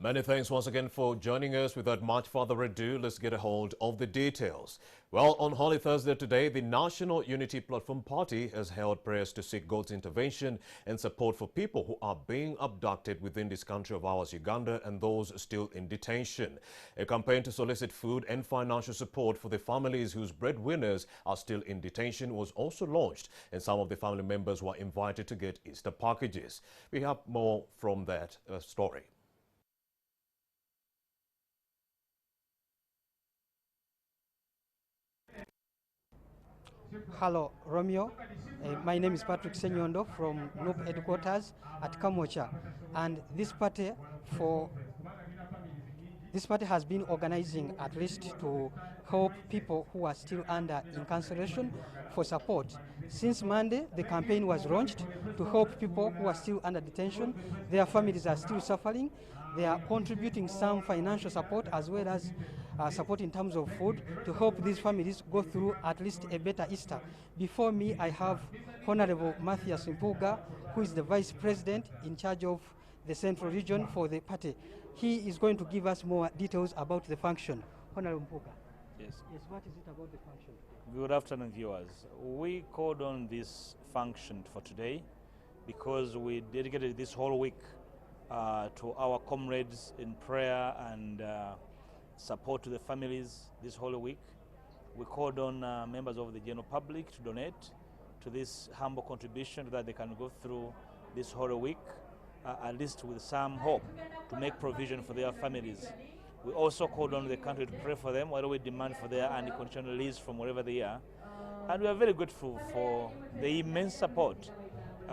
Many thanks once again for joining us. Without much further ado, let's get a hold of the details. Well, on Holy Thursday today, the National Unity Platform Party has held prayers to seek God's intervention and support for people who are being abducted within this country of ours, Uganda, and those still in detention. A campaign to solicit food and financial support for the families whose breadwinners are still in detention was also launched, and some of the family members were invited to get Easter packages. We have more from that story. Hello, Romeo. My name is Patrick Senyondo from NUP headquarters at Kamocha, and this party has been organizing at least to help people who are still under incarceration for support. Since Monday, the campaign was launched to help people who are still under detention. Their families are still suffering. They are contributing some financial support as well as support in terms of food to help these families go through at least a better Easter. Before me, I have Honorable Matthias Mpuga, who is the Vice President in charge of the Central Region for the party. He is going to give us more details about the function. Honorable Mpuga. Yes. Yes, what is it about the function? Good afternoon, viewers. We called on this function for today because we dedicated this whole week to our comrades in prayer and support to the families this whole week. We called on members of the general public to donate to this humble contribution so that they can go through this whole week at least with some hope to make provision for their families. We also called on the country to pray for them while we demand for their unconditional release from wherever they are. And we are very grateful for the immense support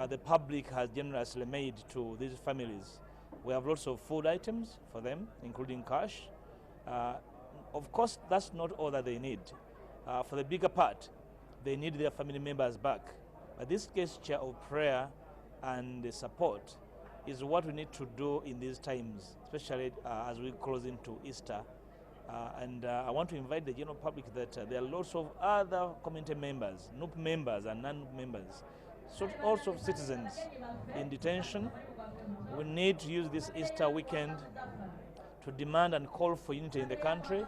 the public has generously made to these families. We have lots of food items for them, including cash. Of course, that's not all that they need. For the bigger part, they need their family members back. But this gesture of prayer and support is what we need to do in these times, especially as we close into Easter. I want to invite the general public that there are lots of other community members, NUP members and non-NUP members, so also citizens in detention. We need to use this Easter weekend to demand and call for unity in the country,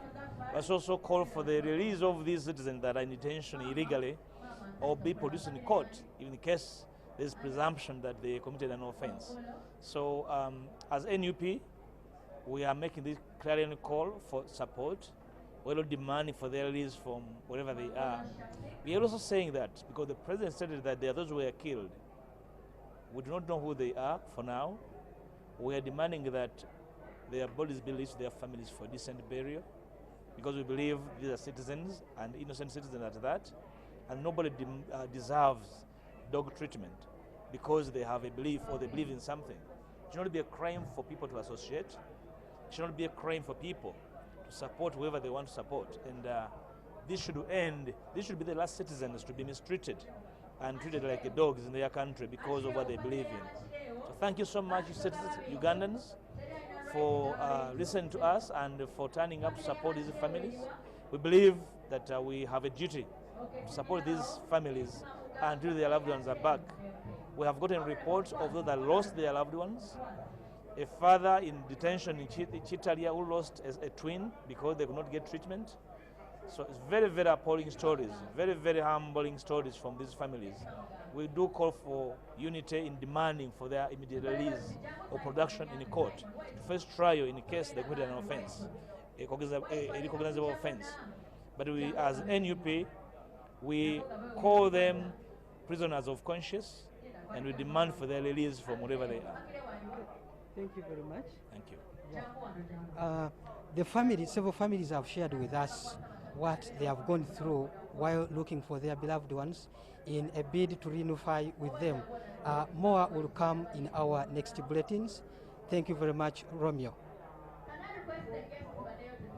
but also call for the release of these citizens that are in detention illegally or be produced in court in case there's presumption that they committed an offense. So as NUP, we are making this clarion call for support. We're not demanding for their release from wherever they are. We are also saying that because the president stated that there are those who were killed. We do not know who they are for now. We are demanding that their bodies be released to their families for decent burial, because we believe these are citizens and innocent citizens at that, and nobody deserves dog treatment because they have a belief or they believe in something. It should not be a crime for people to associate. It should not be a crime for people to support whoever they want to support. And this should end. This should be the last citizens to be mistreated and treated like dogs in their country because of what they believe in. So thank you so much, citizens, Ugandans, for listening to us and for turning up to support these families. We believe that we have a duty to support these families until their loved ones are back. We have gotten reports of those that lost their loved ones. A father in detention in Chitalia who lost a twin because they could not get treatment. So it's very, very appalling stories, very, very humbling stories from these families. We do call for unity in demanding for their immediate release or production in a court to face trial in case they committed an offense, a recognizable offense. But we, as NUP, we call them prisoners of conscience, and we demand for their release from wherever they are. Thank you very much. Thank you. Yeah. Several families have shared with us what they have gone through while looking for their beloved ones in a bid to reunify with them. More will come in our next bulletins. Thank you very much, Romeo.